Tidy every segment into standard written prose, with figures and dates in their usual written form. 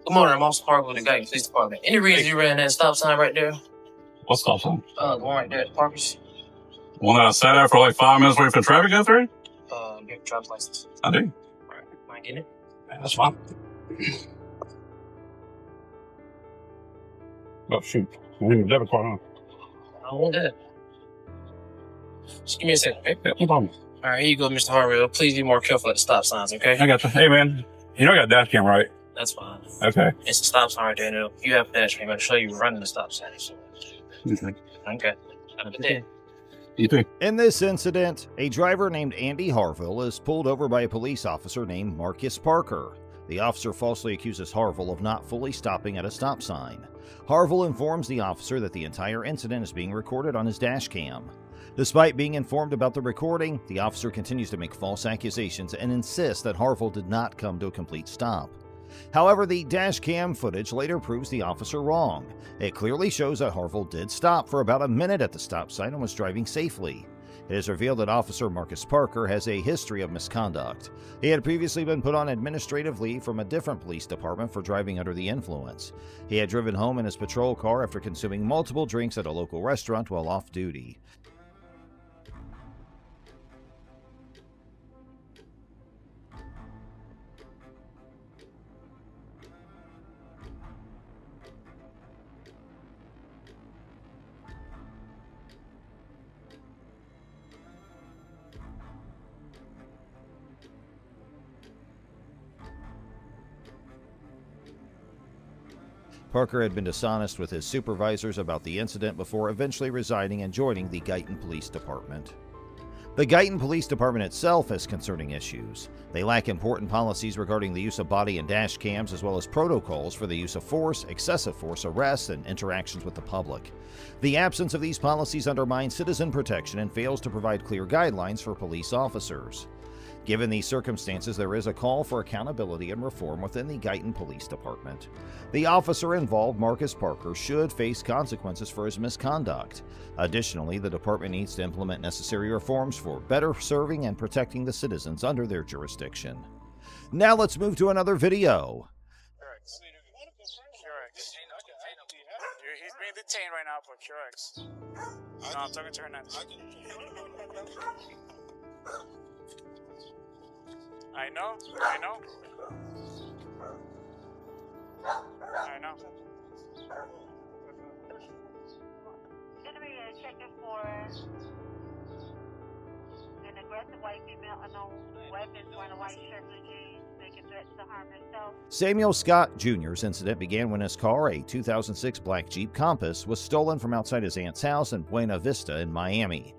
Good morning, I'm also Park with the Guyton Police Department. Any reason you ran that stop sign right there? What stop sign? The one right there at the Parkers. One that I sat there for like 5 minutes waiting for traffic after it? Your driver's license. I do. Alright, mind getting it? Yeah, that's fine. Oh, shoot. I need a debit card, huh? I don't want that. Just give me a second, okay? Yeah, no problem. Alright, here you go, Mr. Harville. Please be more careful at the stop signs, okay? I got you. Hey, man. You know I got a dash cam, right? That's fine. Okay. It's a stop sign right there, and you have a dash cam. I'm going to show you running the stop sign. Okay. Okay. Have a good day. You too. In this incident, a driver named Andy Harville is pulled over by a police officer named Marcus Parker. The officer falsely accuses Harville of not fully stopping at a stop sign. Harville informs the officer that the entire incident is being recorded on his dash cam. Despite being informed about the recording, the officer continues to make false accusations and insists that Harville did not come to a complete stop. However, the dash cam footage later proves the officer wrong. It clearly shows that Harville did stop for about a minute at the stop sign and was driving safely. It is revealed that Officer Marcus Parker has a history of misconduct. He had previously been put on administrative leave from a different police department for driving under the influence. He had driven home in his patrol car after consuming multiple drinks at a local restaurant while off duty. Parker had been dishonest with his supervisors about the incident before eventually resigning and joining the Guyton Police Department. The Guyton Police Department itself has concerning issues. They lack important policies regarding the use of body and dash cams, as well as protocols for the use of force, excessive force arrests, and interactions with the public. The absence of these policies undermines citizen protection and fails to provide clear guidelines for police officers. Given these circumstances, there is a call for accountability and reform within the Guyton Police Department. The officer involved, Marcus Parker, should face consequences for his misconduct. Additionally, the department needs to implement necessary reforms for better serving and protecting the citizens under their jurisdiction. Now let's move to another video. He's being detained right now for QX. No, I'm talking to Hernandez. I know. Checking for an aggressive white female, unknown weapons, wearing a white shirt, blue jeans, making threats to harm herself. Samuel Scott Jr.'s incident began when his car, a 2006 black Jeep Compass, was stolen from outside his aunt's house in Buena Vista in Miami.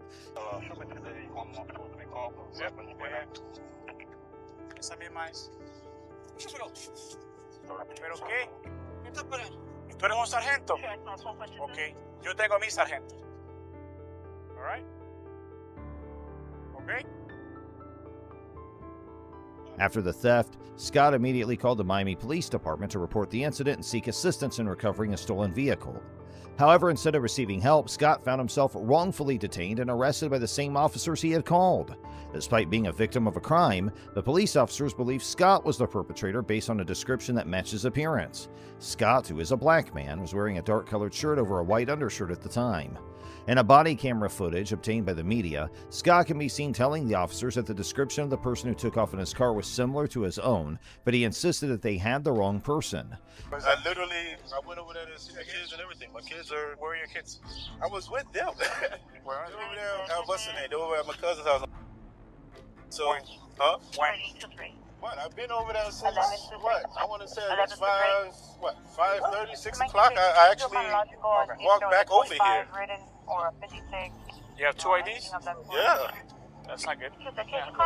¿Pero qué? ¿Tú eres un sargento? Ok, yo tengo a mi sargento. All right? Okay? After the theft, Scott immediately called the Miami Police Department to report the incident and seek assistance in recovering a stolen vehicle. However, instead of receiving help, Scott found himself wrongfully detained and arrested by the same officers he had called. Despite being a victim of a crime, the police officers believe Scott was the perpetrator based on a description that matched his appearance. Scott, who is a black man, was wearing a dark-colored shirt over a white undershirt at the time. In a body camera footage obtained by the media, Scott can be seen telling the officers that the description of the person who took off in his car was similar to his own, but he insisted that they had the wrong person. I went over there to see the kids and everything. My kids are... Where are your kids? I was with them. Where are They were over there at what's the name? They were over at my cousin's house. So, When? huh? When? What? I've been over there since, 11 to what? I want to say it's 11 to 5:30, 6 o'clock. I actually walked back over here. You have two IDs? Yeah. That's not good.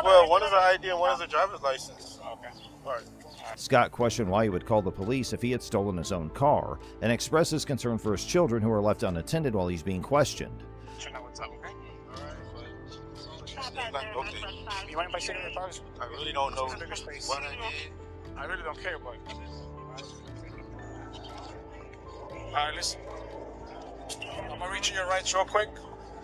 Well, one is an ID and one is a driver's license. Okay. Right. Scott questioned why he would call the police if he had stolen his own car, and expressed his concern for his children who were left unattended while he's being questioned. You know what's up, okay? Okay. You want to buy cigarette bars? I really don't know Bigger space. what I did. I really don't care, but... Alright, listen. I'm gonna reach your rights real quick.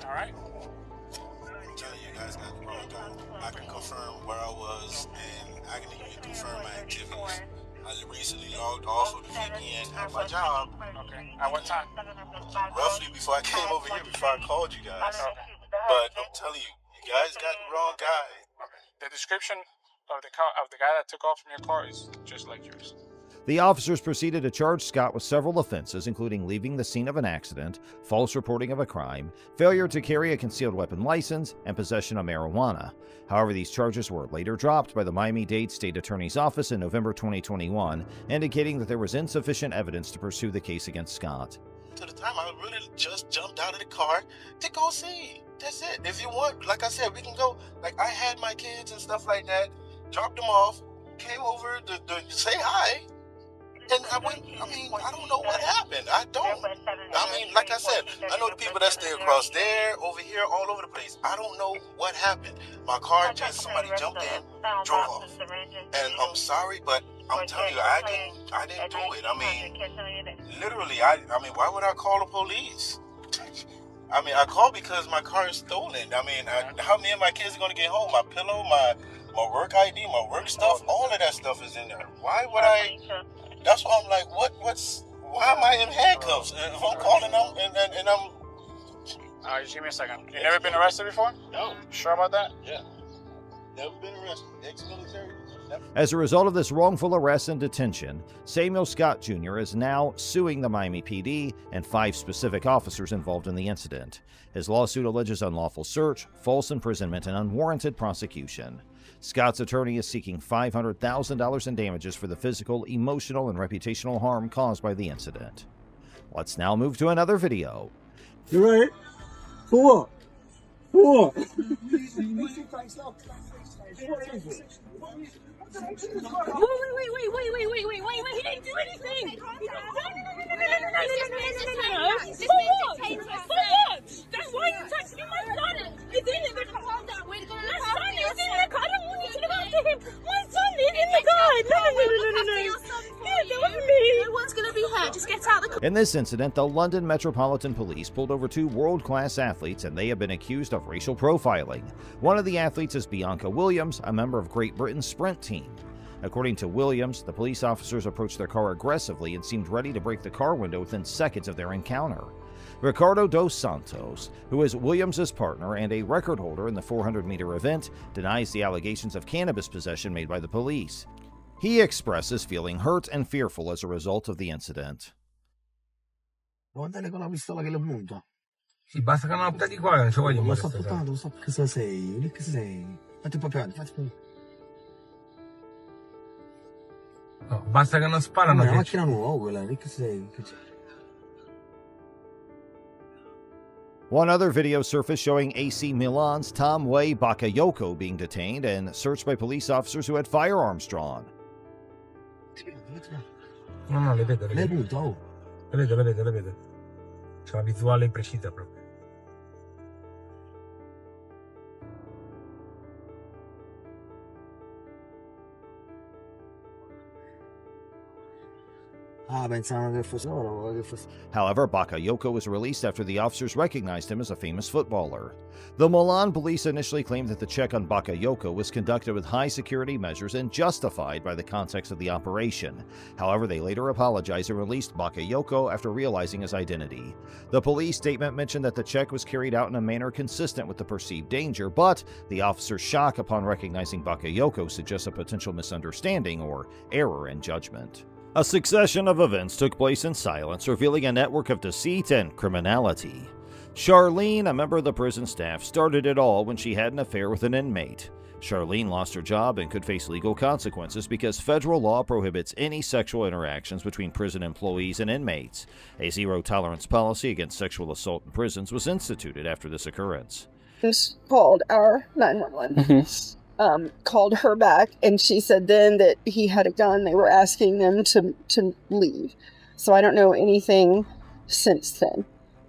Alright? I'm telling you guys got the wrong. I can confirm where I was and I can even confirm my activities. I recently logged off for the weekend at my job. Okay. At what time? Roughly before I came over here, before I called you guys. But I'm telling you, you guys got the wrong guy. Okay. The description of the guy that took off from your car is just like yours. The officers proceeded to charge Scott with several offenses, including leaving the scene of an accident, false reporting of a crime, failure to carry a concealed weapon license, and possession of marijuana. However, these charges were later dropped by the Miami-Dade State Attorney's Office in November 2021, indicating that there was insufficient evidence to pursue the case against Scott. To the time, I really just jumped out of the car to go see. That's it. If you want, like I said, we can go. Like, I had my kids and stuff like that, dropped them off, came over to say hi. And I don't know what happened. I mean, like I said, I know the people that stay across there, over here, all over the place. I don't know what happened. My car somebody jumped in, drove off. And I'm sorry, but I'm telling you, I didn't do it. I mean, literally, I mean, why would I call the police? I mean, I called because my car is stolen. I mean, how me and my kids are going to get home? My pillow, my work ID, my work stuff, all of that stuff is in there. Why would I? That's why I'm like, why am I in handcuffs? And if I'm calling them and I'm... All right, just give me a second. You never been arrested before? No. Sure about that? Yeah. Never been arrested. Ex-military. Never. As a result of this wrongful arrest and detention, Samuel Scott Jr. is now suing the Miami PD and 5 specific officers involved in the incident. His lawsuit alleges unlawful search, false imprisonment, and unwarranted prosecution. Scott's attorney is seeking $500,000 in damages for the physical, emotional, and reputational harm caused by the incident. Let's now move to another video. You ready? For what? Wait, he didn't do anything! For what? That's why you touched me, my son! He's in the car! My son is in the car! I don't want you to look after him! My son is in the car! No! Yeah, that was me! No one's gonna be hurt, just get out of the car! In this incident, the London Metropolitan Police pulled over 2 world-class athletes, and they have been accused of racial profiling. One of the athletes is Bianca Williams, a member of Great Britain's sprint team. According to Williams, the police officers approached their car aggressively and seemed ready to break the car window within seconds of their encounter. Ricardo dos Santos, who is Williams' partner and a record holder in the 400-meter event, denies the allegations of cannabis possession made by the police. He expresses feeling hurt and fearful as a result of the incident. Guardale con la pistola che le punta. Sì, basta che non appuntati qua, non ci voglio Lo sto molestare. puntando, lo so che cosa sei, lì che sei. Fatti papà, fatti. No, basta che non sparano. Una Che... macchina nuova quella, lì che sei. One other video surfaced showing AC Milan's Tom Way Bakayoko being detained and searched by police officers who had firearms drawn. No, le vedo, le Le vedo. punta, oh. Le vedo. C'è una visuale precisa proprio. Ah, pensavano che fosse loro, che fosse... However, Bakayoko was released after the officers recognized him as a famous footballer. The Milan police initially claimed that the check on Bakayoko was conducted with high security measures and justified by the context of the operation. However, they later apologized and released Bakayoko after realizing his identity. The police statement mentioned that the check was carried out in a manner consistent with the perceived danger, but the officer's shock upon recognizing Bakayoko suggests a potential misunderstanding or error in judgment. A succession of events took place in silence, revealing a network of deceit and criminality. Charlene, a member of the prison staff, started it all when she had an affair with an inmate. Charlene lost her job and could face legal consequences because federal law prohibits any sexual interactions between prison employees and inmates. A zero-tolerance policy against sexual assault in prisons was instituted after this occurrence. Called our 911. Called her back, and she said then that he had a gun. They were asking them to leave. So I don't know anything since then.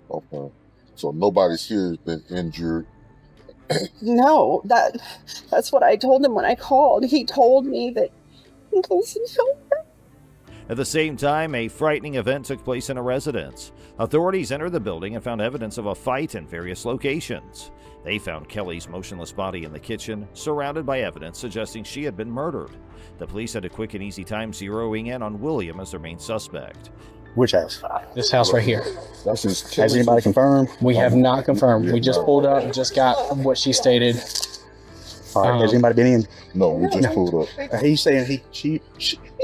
Okay. So nobody's here has been injured? No, that's what I told him when I called. He told me that he goes, At the same time, a frightening event took place in a residence. Authorities entered the building and found evidence of a fight in various locations. They found Kelly's motionless body in the kitchen, surrounded by evidence suggesting she had been murdered. The police had a quick and easy time zeroing in on William as their main suspect. Which house? This house right here. Has anybody confirmed? We have not confirmed. We just pulled up, just got what she stated. All right, has anybody been in? No, we just pulled up. He's saying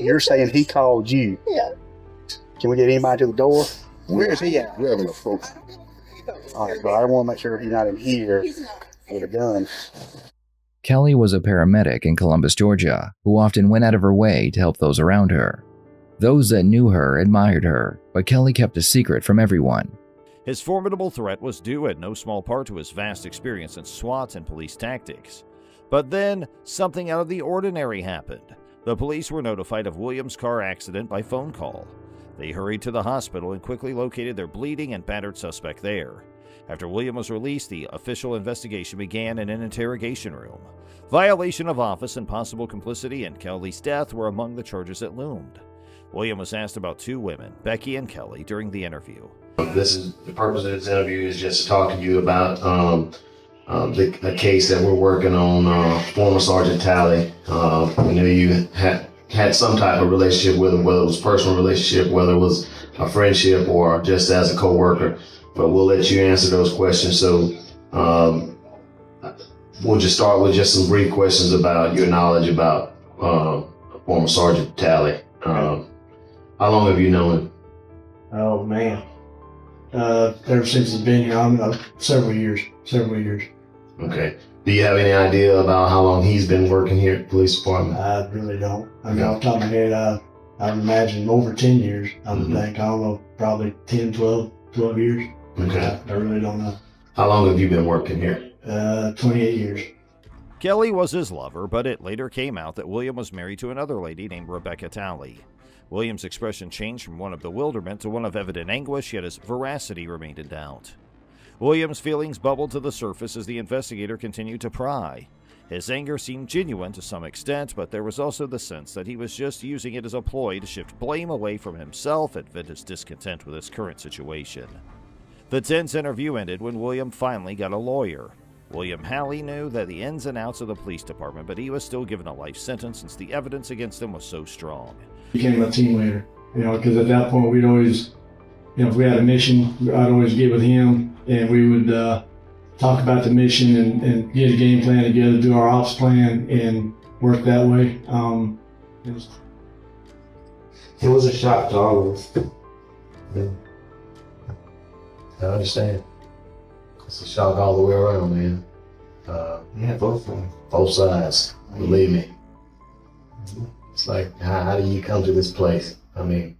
you're saying he called you. Yeah. Can we get anybody to the door? Where is he at? We haven't approached. All right, but I want to make sure he's not in here with a gun. Kelly was a paramedic in Columbus, Georgia, who often went out of her way to help those around her. Those that knew her admired her, but Kelly kept a secret from everyone. His formidable threat was due in no small part to his vast experience in SWAT and police tactics. But then, something out of the ordinary happened. The police were notified of William's car accident by phone call. They hurried to the hospital and quickly located their bleeding and battered suspect there. After William was released, the official investigation began in an interrogation room. Violation of office and possible complicity in Kelly's death were among the charges that loomed. William was asked about two women, Becky and Kelly, during the interview. The purpose of this interview is just to talk to you about a case that we're working on, former Sergeant Talley. We knew you had some type of relationship with him, whether it was a personal relationship, whether it was a friendship, or just as a co-worker. But we'll let you answer those questions. So we'll just start with just some brief questions about your knowledge about former Sergeant Talley. How long have you known him? Oh man, ever since he's been here, several years. Okay. Do you have any idea about how long he's been working here at the police department? I really don't. I mean, off the top of my head, I would imagine over 10 years. I would think, I don't know, probably 10, 12 years. Okay. I really don't know. How long have you been working here? 28 years. Kelly was his lover, but it later came out that William was married to another lady named Rebecca Talley. William's expression changed from one of bewilderment to one of evident anguish, yet his veracity remained in doubt. William's feelings bubbled to the surface as the investigator continued to pry. His anger seemed genuine to some extent, but there was also the sense that he was just using it as a ploy to shift blame away from himself and vent his discontent with his current situation. The tense interview ended when William finally got a lawyer. William Halley knew that the ins and outs of the police department, but he was still given a life sentence since the evidence against him was so strong. Became a team leader, because at that point we'd always, if we had a mission, I'd always get with him and we would talk about the mission and get a game plan together, do our ops plan, and work that way. It was a shock to all of us. Yeah. I understand. It's a shock all the way around, man. Yeah, both sides. Believe me. It's like, how do you come to this place? I mean,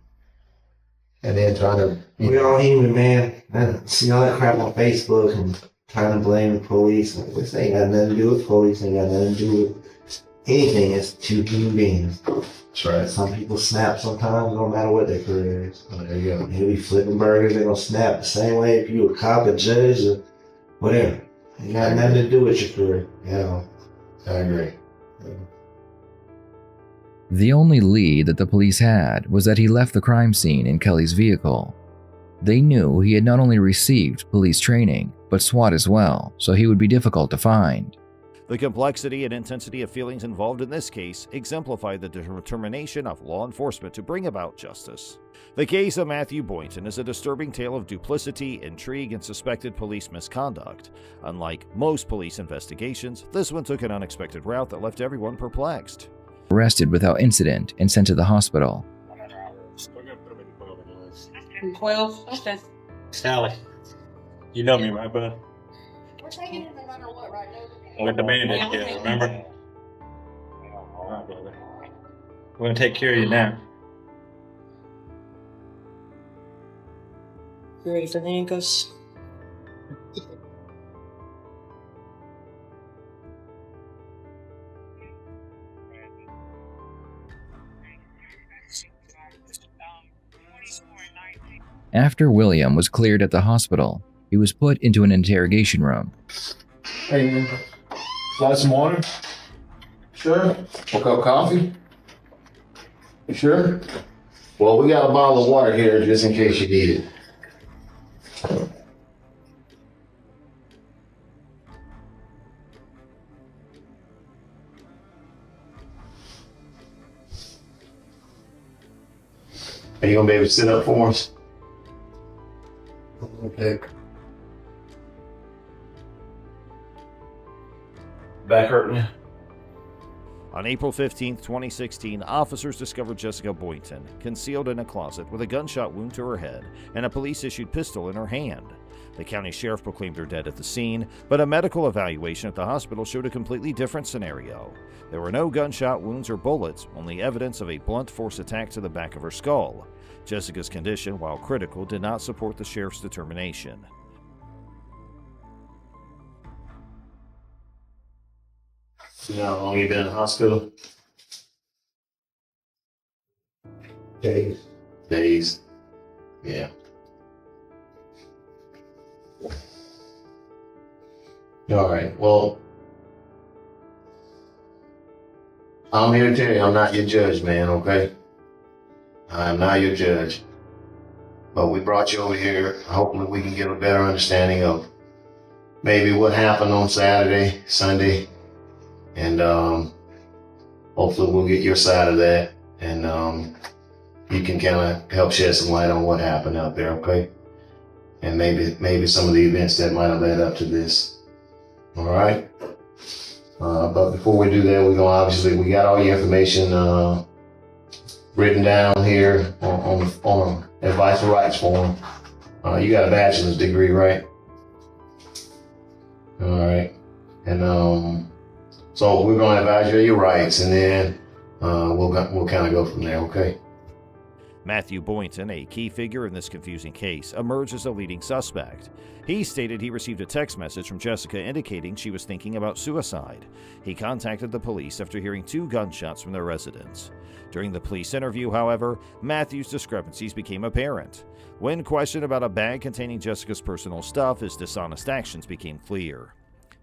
and then trying to... We're all human, man. I see all that crap on Facebook and trying to blame the police. This ain't got nothing to do with police. Ain't got nothing to do with anything. It's two human beings. That's right. Some people snap sometimes, no matter what their career is. Oh, there you go. They'll be flipping burgers, they're gonna snap the same way if you a cop, a judge, or whatever. Ain't got nothing to do with your career. I agree. The only lead that the police had was that he left the crime scene in Kelly's vehicle. They knew he had not only received police training, but SWAT as well, so he would be difficult to find. The complexity and intensity of feelings involved in this case exemplified the determination of law enforcement to bring about justice. The case of Matthew Boynton is a disturbing tale of duplicity, intrigue, and suspected police misconduct. Unlike most police investigations, this one took an unexpected route that left everyone perplexed. Arrested without incident and sent to the hospital. 12. Okay. Sally, you know me, right, bud? We're taking it no matter what, right? With the bandit, yeah, remember? All right, brother. We're gonna take care of you now. You ready for the handcuffs? After William was cleared at the hospital, he was put into an interrogation room. Hey, man. Like some water? Sure. A cup of coffee? You sure? Well, we got a bottle of water here just in case you need it. Are you gonna be able to sit up for us? Okay. Back hurting you? On April 15, 2016, officers discovered Jessica Boynton concealed in a closet with a gunshot wound to her head and a police-issued pistol in her hand. The county sheriff proclaimed her dead at the scene, but a medical evaluation at the hospital showed a completely different scenario. There were no gunshot wounds or bullets, only evidence of a blunt force attack to the back of her skull. Jessica's condition, while critical, did not support the sheriff's determination. You know how long you been in the hospital? Days. Days. Yeah. All right. Well, I'm here to tell you I'm not your judge, man, okay? I'm not your judge. But we brought you over here. Hopefully we can get a better understanding of maybe what happened on Saturday, Sunday. And hopefully we'll get your side of that. And you can kind of help shed some light on what happened out there, okay? And maybe some of the events that might have led up to this. All right? But before we do that, we got all your information written down here on advice for rights form. You got a bachelor's degree, right? All right. And so we're going to evaluate your rights, and then we'll kind of go from there, okay? Matthew Boynton, a key figure in this confusing case, emerged as a leading suspect. He stated he received a text message from Jessica indicating she was thinking about suicide. He contacted the police after hearing 2 gunshots from their residence. During the police interview, however, Matthew's discrepancies became apparent. When questioned about a bag containing Jessica's personal stuff, his dishonest actions became clear.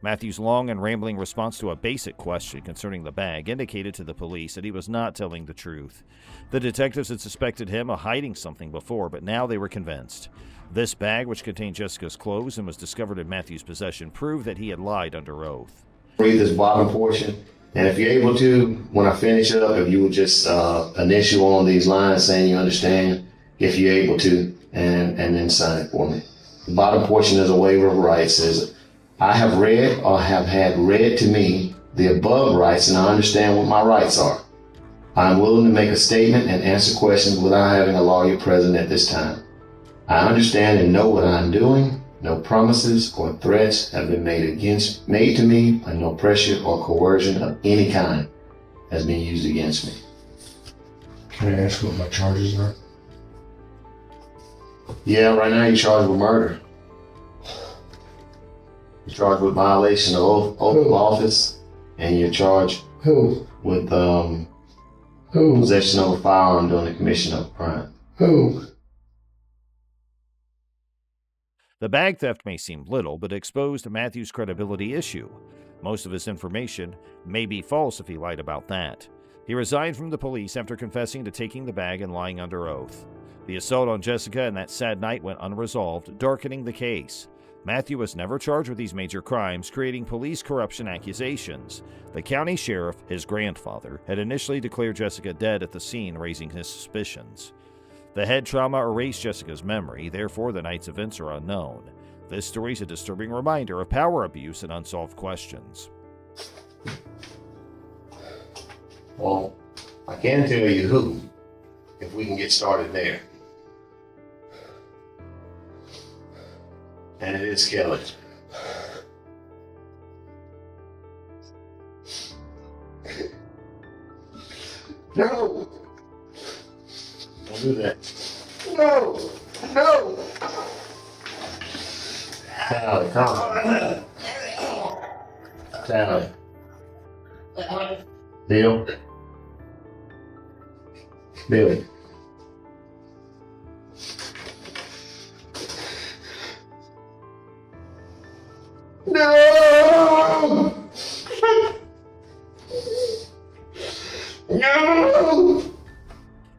Matthew's long and rambling response to a basic question concerning the bag indicated to the police that he was not telling the truth. The detectives had suspected him of hiding something before, but now they were convinced. This bag, which contained Jessica's clothes and was discovered in Matthew's possession, proved that he had lied under oath. Read this bottom portion, and if you're able to, when I finish up, if you would just initial on these lines saying you understand, if you're able to, and then sign it for me. The bottom portion is a waiver of rights. Says, I have read or have had read to me the above rights, and I understand what my rights are. I am willing to make a statement and answer questions without having a lawyer present at this time. I understand and know what I am doing. No promises or threats have been made to me, and no pressure or coercion of any kind has been used against me. Can I ask what my charges are? Yeah, right now you're charged with murder. You're charged with violation of oath of office, and you're charged with possession of a firearm during the commission of a crime. The bag theft may seem little, but exposed Matthew's credibility issue. Most of his information may be false if he lied about that. He resigned from the police after confessing to taking the bag and lying under oath. The assault on Jessica and that sad night went unresolved, darkening the case. Matthew was never charged with these major crimes, creating police corruption accusations. The county sheriff, his grandfather, had initially declared Jessica dead at the scene, raising his suspicions. The head trauma erased Jessica's memory, therefore the night's events are unknown. This story is a disturbing reminder of power abuse and unsolved questions. Well, I can tell you who, if we can get started there. And it is Kelly. No! Don't do that. No! No! Tally, come on. Tally. Bill. Billy. No! No!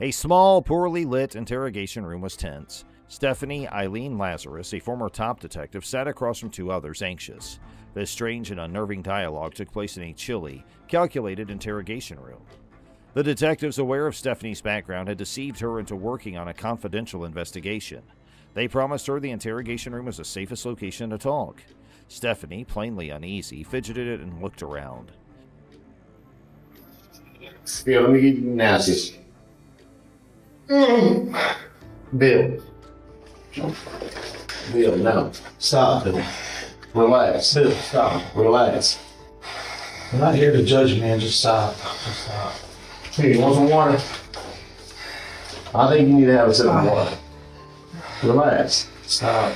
A small, poorly lit interrogation room was tense. Stephanie Eileen Lazarus, a former top detective, sat across from two others, anxious. This strange and unnerving dialogue took place in a chilly, calculated interrogation room. The detectives, aware of Stephanie's background, had deceived her into working on a confidential investigation. They promised her the interrogation room was the safest location to talk. Stephanie, plainly uneasy, fidgeted and looked around. Bill, let me get you nasty. Bill. Bill, no. Stop, Bill. Relax. Bill, stop. Relax. I'm not here to judge, man. Just stop. Just stop. Hey, you want some water? I think you need to have a sip of water. Relax. Stop.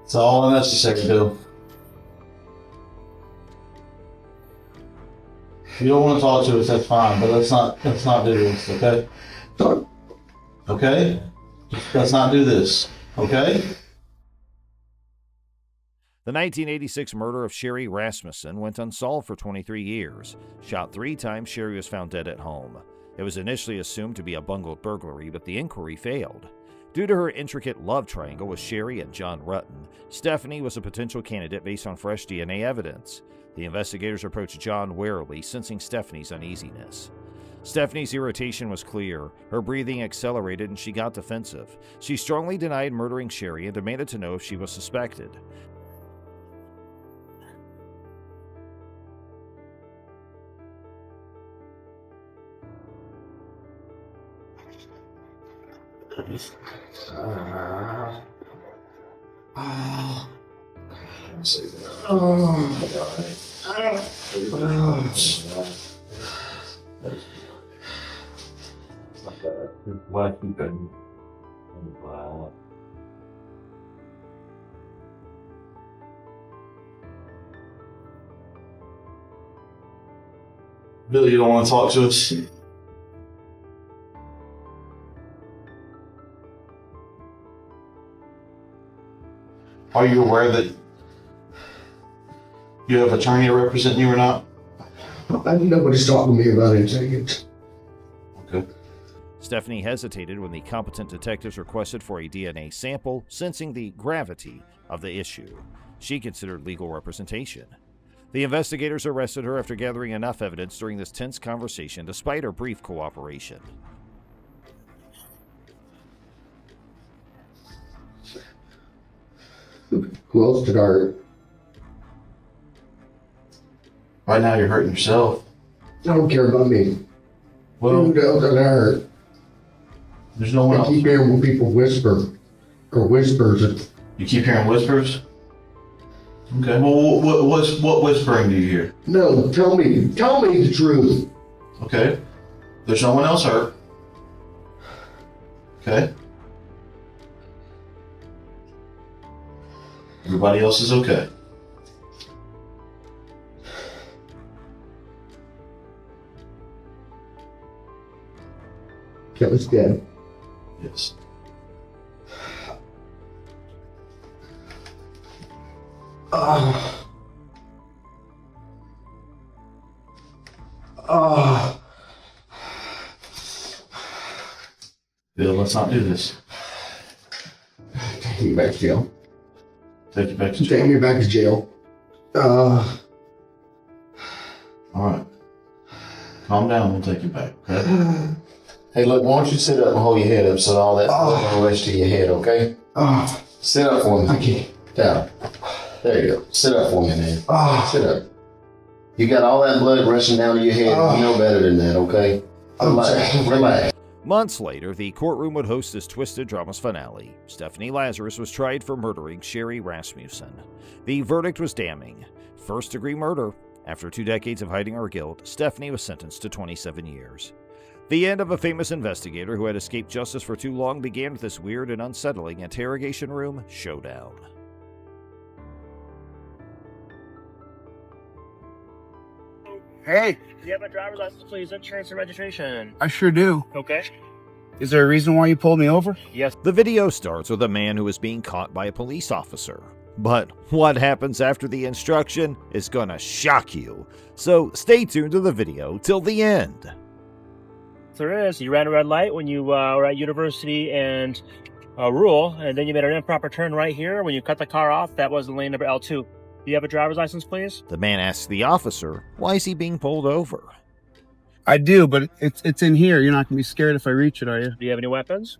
It's all unnecessary, Bill. If you don't want to talk to us, that's fine, but let's not do this, okay? Okay? Let's not do this, okay? The 1986 murder of Sherry Rasmussen went unsolved for 23 years. Shot 3 times, Sherry was found dead at home. It was initially assumed to be a bungled burglary, but the inquiry failed. Due to her intricate love triangle with Sherry and John Rutten, Stephanie was a potential candidate based on fresh DNA evidence. The investigators approached John warily, sensing Stephanie's uneasiness. Stephanie's irritation was clear. Her breathing accelerated and she got defensive. She strongly denied murdering Sherry and demanded to know if she was suspected. Billy, you don't want to talk to us? Are you aware that you have an attorney representing you or not? Nobody's talking to me about anything. Okay. Stephanie hesitated when the competent detectives requested for a DNA sample, sensing the gravity of the issue. She considered legal representation. The investigators arrested her after gathering enough evidence during this tense conversation, despite her brief cooperation. Who else did I hurt? Right now you're hurting yourself. I don't care about me. Well, who else did I hurt? There's no one else. I keep hearing when people whisper, or whispers. You keep hearing whispers? Okay, well, what whispering do you hear? No, tell me the truth. Okay, there's no one else hurt. Okay. Everybody else is okay. Kelly's dead. Yes. Bill, let's not do this. Take me back to jail. Take you back to jail. Take me back to jail. All right. Calm down. We'll take you back. Okay. Hey, look, why don't you sit up and hold your head up so all that blood don't rush to your head, okay? Sit up for me. Okay. Down. There you go. Sit up for me, man. Sit up. You got all that blood rushing down to your head. You know better than that, okay? Relax. Relax. Months later, the courtroom would host this twisted drama's finale. Stephanie Lazarus was tried for murdering Sherry Rasmussen. The verdict was damning. First-degree murder. After 2 decades of hiding her guilt, Stephanie was sentenced to 27 years. The end of a famous investigator who had escaped justice for too long began with this weird and unsettling interrogation room showdown. Hey. Do you have a driver's license, please? Insurance and registration. I sure do. Okay. Is there a reason why you pulled me over? Yes. The video starts with a man who is being caught by a police officer. But what happens after the instruction is gonna shock you. So stay tuned to the video till the end. There is. You ran a red light when you were at University and Rural, and then you made an improper turn right here. When you cut the car off, that was lane number L2. Do you have a driver's license, please? The man asks the officer, why is he being pulled over? I do, but it's in here. You're not going to be scared if I reach it, are you? Do you have any weapons?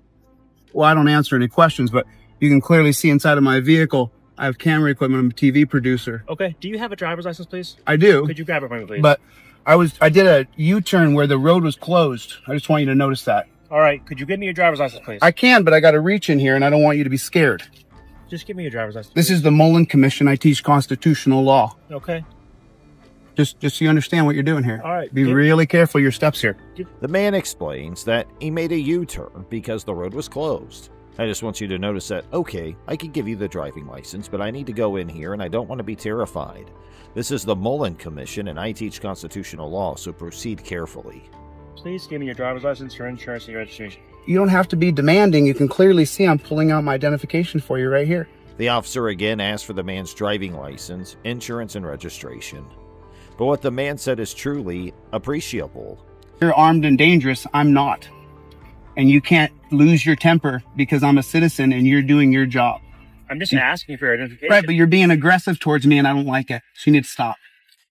Well, I don't answer any questions, but you can clearly see inside of my vehicle. I have camera equipment. I'm a TV producer. Okay. Do you have a driver's license, please? I do. Could you grab it for me, please? But I did a U-turn where the road was closed. I just want you to notice that. All right. Could you give me your driver's license, please? I can, but I got to reach in here, and I don't want you to be scared. Just give me your driver's license. This is the Mullen Commission. I teach constitutional law. Okay. Just so you understand what you're doing here. All right. Be really careful your steps here. The man explains that he made a U-turn because the road was closed. I just want you to notice that, okay, I can give you the driving license, but I need to go in here and I don't want to be terrified. This is the Mullen Commission and I teach constitutional law, so proceed carefully. Please give me your driver's license, your insurance, and your registration. You don't have to be demanding. You can clearly see I'm pulling out my identification for you right here. The officer again asked for the man's driving license, insurance, and registration. But what the man said is truly appreciable. You're armed and dangerous. I'm not. And you can't lose your temper because I'm a citizen and you're doing your job. I'm just asking for your identification. Right, but you're being aggressive towards me and I don't like it. So you need to stop.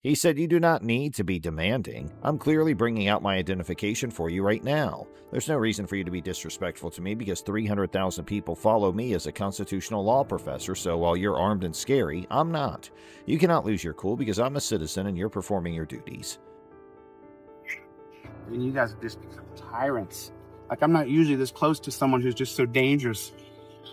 He said, you do not need to be demanding. I'm clearly bringing out my identification for you right now. There's no reason for you to be disrespectful to me because 300,000 people follow me as a constitutional law professor, so while you're armed and scary, I'm not. You cannot lose your cool because I'm a citizen and you're performing your duties. I mean, you guys have just become tyrants. Like, I'm not usually this close to someone who's just so dangerous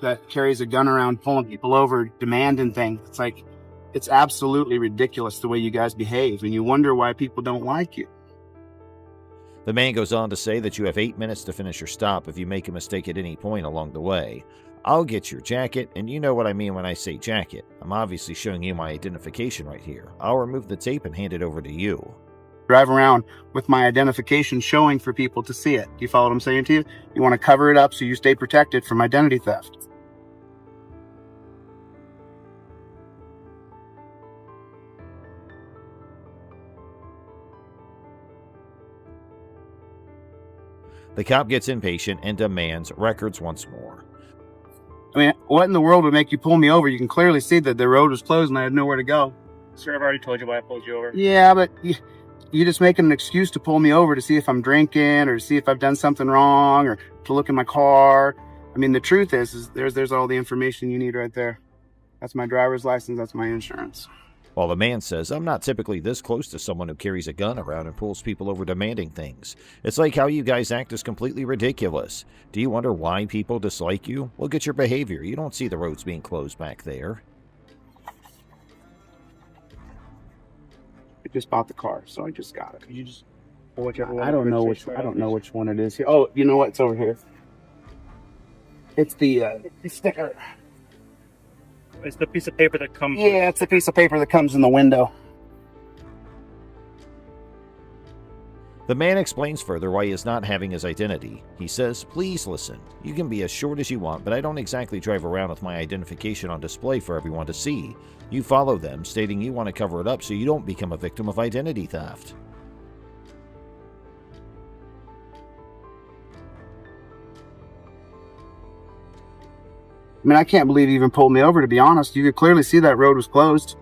that carries a gun around pulling people over, demanding things. It's like, it's absolutely ridiculous the way you guys behave, and you wonder why people don't like you. The man goes on to say that you have 8 minutes to finish your stop if you make a mistake at any point along the way. I'll get your jacket, and you know what I mean when I say jacket. I'm obviously showing you my identification right here. I'll remove the tape and hand it over to you. Drive around with my identification showing for people to see it. Do you follow what I'm saying to you? You want to cover it up so you stay protected from identity theft. The cop gets impatient and demands records once more. I mean, what in the world would make you pull me over? You can clearly see that the road was closed and I had nowhere to go. Sir, I've already told you why I pulled you over. Yeah, but you just making an excuse to pull me over to see if I'm drinking or to see if I've done something wrong or to look in my car. I mean, the truth is there's all the information you need right there. That's my driver's license. That's my insurance. While the man says, I'm not typically this close to someone who carries a gun around and pulls people over demanding things. It's like how you guys act is completely ridiculous. Do you wonder why people dislike you? Look at your behavior. You don't see the roads being closed back there. I just bought the car, so I just got it. Could you just pull whichever one? I don't know which one it is here. Oh, you know what? It's over here. It's the sticker. It's the piece of paper that comes. Yeah, it's the piece of paper that comes in the window. The man explains further why he is not having his identity. He says, please listen. You can be as short as you want, but I don't exactly drive around with my identification on display for everyone to see. You follow them, stating you want to cover it up so you don't become a victim of identity theft. I mean, I can't believe you even pulled me over, to be honest. You could clearly see that road was closed.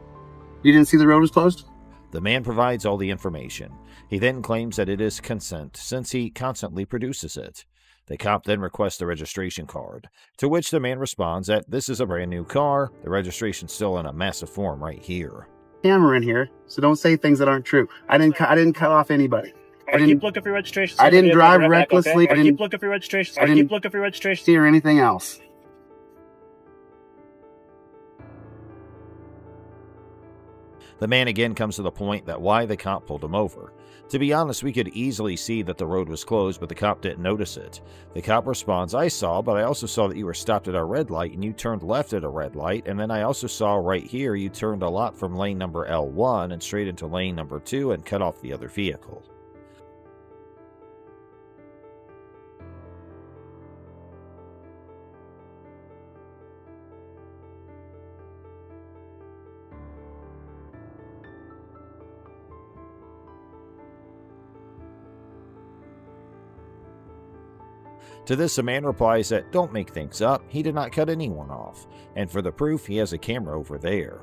You didn't see the road was closed? The man provides all the information. He then claims that it is consent, since he constantly produces it. The cop then requests the registration card, to which the man responds that this is a brand new car, the registration's still in a massive form right here. Camera in here, so don't say things that aren't true. I didn't cut off anybody. I keep looking for your registration. I didn't drive recklessly. I keep looking for your registration. I keep looking for your registration. Or anything else. The man again comes to the point that why the cop pulled him over. To be honest, we could easily see that the road was closed, but the cop didn't notice it. The cop responds, I saw, but I also saw that you were stopped at a red light and you turned left at a red light, and then I also saw right here you turned a lot from lane number L1 and straight into lane number 2 and cut off the other vehicle. To this, the man replies that don't make things up, he did not cut anyone off, and for the proof, he has a camera over there.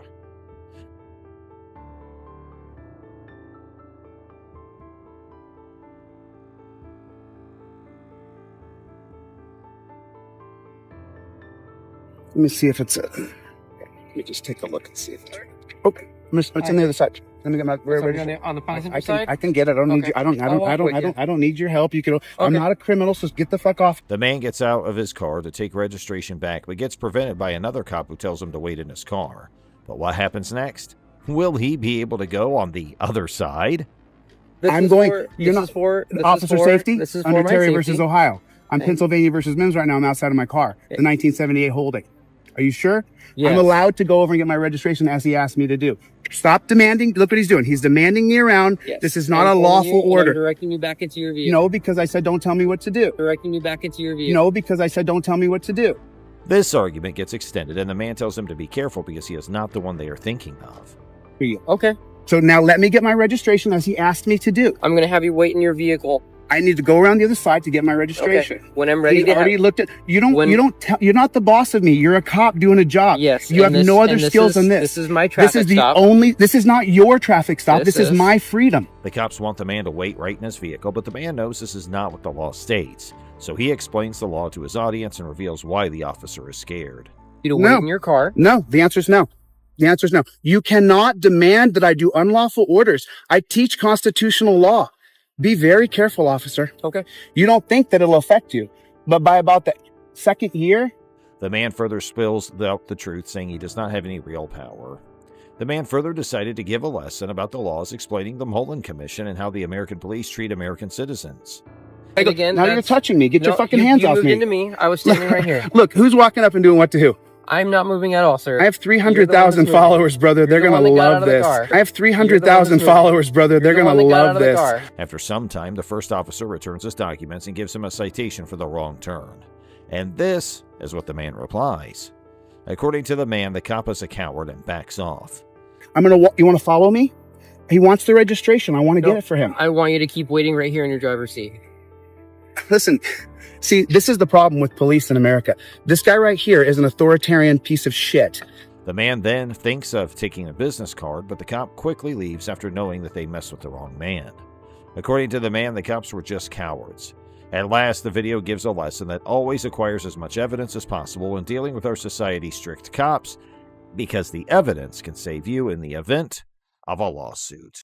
Let me see if it's a. Let me just take a look and see if it's. Okay, it's on the other side. Let me get my. On the passenger side. I can get it. I don't need you. I don't need your help. You can. I'm not a criminal, so get the fuck off. The man gets out of his car to take registration back, but gets prevented by another cop who tells him to wait in his car. But what happens next? Will he be able to go on the other side? You're not for officer safety. This is under for Terry my versus safety. Ohio. I'm Pennsylvania versus Mims right now. I'm outside of my car. The 1978 holding. Are you sure? Yes. I'm allowed to go over and get my registration as he asked me to do. Stop demanding. Look what he's doing. He's demanding me around. Yes. This is not a lawful order. I'm directing you back into your vehicle. No, because I said don't tell me what to do. Directing you back into your vehicle. No, because I said don't tell me what to do. This argument gets extended, and the man tells him to be careful because he is not the one they are thinking of. Okay. So now let me get my registration as he asked me to do. I'm going to have you wait in your vehicle. I need to go around the other side to get my registration. Okay. When I'm ready He's to already looked at you're not the boss of me. You're a cop doing a job. Yes. You have no other skills than this. This is my traffic stop. This is not your traffic stop. This is my freedom. The cops want the man to wait right in his vehicle, but the man knows this is not what the law states. So he explains the law to his audience and reveals why the officer is scared. You to wait in your car. No, the answer is no. The answer is no. You cannot demand that I do unlawful orders. I teach constitutional law. Be very careful, officer. Okay. You don't think that it'll affect you, but by about the second year... The man further spills out the truth, saying he does not have any real power. The man further decided to give a lesson about the laws, explaining the Mullen Commission and how the American police treat American citizens. Again, now you're touching me. Get your fucking hands off me. You moved into me. I was standing right here. Look, who's walking up and doing what to who? I'm not moving at all, sir. I have 300,000 followers, brother. They're going to love this. I have 300,000 followers, brother. They're going to love this. After some time, the first officer returns his documents and gives him a citation for the wrong turn. And this is what the man replies. According to the man, the cop is a coward and backs off. You want to follow me? He wants the registration. I want to get it for him. I want you to keep waiting right here in your driver's seat. Listen, see, this is the problem with police in America. This guy right here is an authoritarian piece of shit. The man then thinks of taking a business card, but the cop quickly leaves after knowing that they messed with the wrong man. According to the man, the cops were just cowards. At last, the video gives a lesson that always acquires as much evidence as possible when dealing with our society's strict cops, because the evidence can save you in the event of a lawsuit.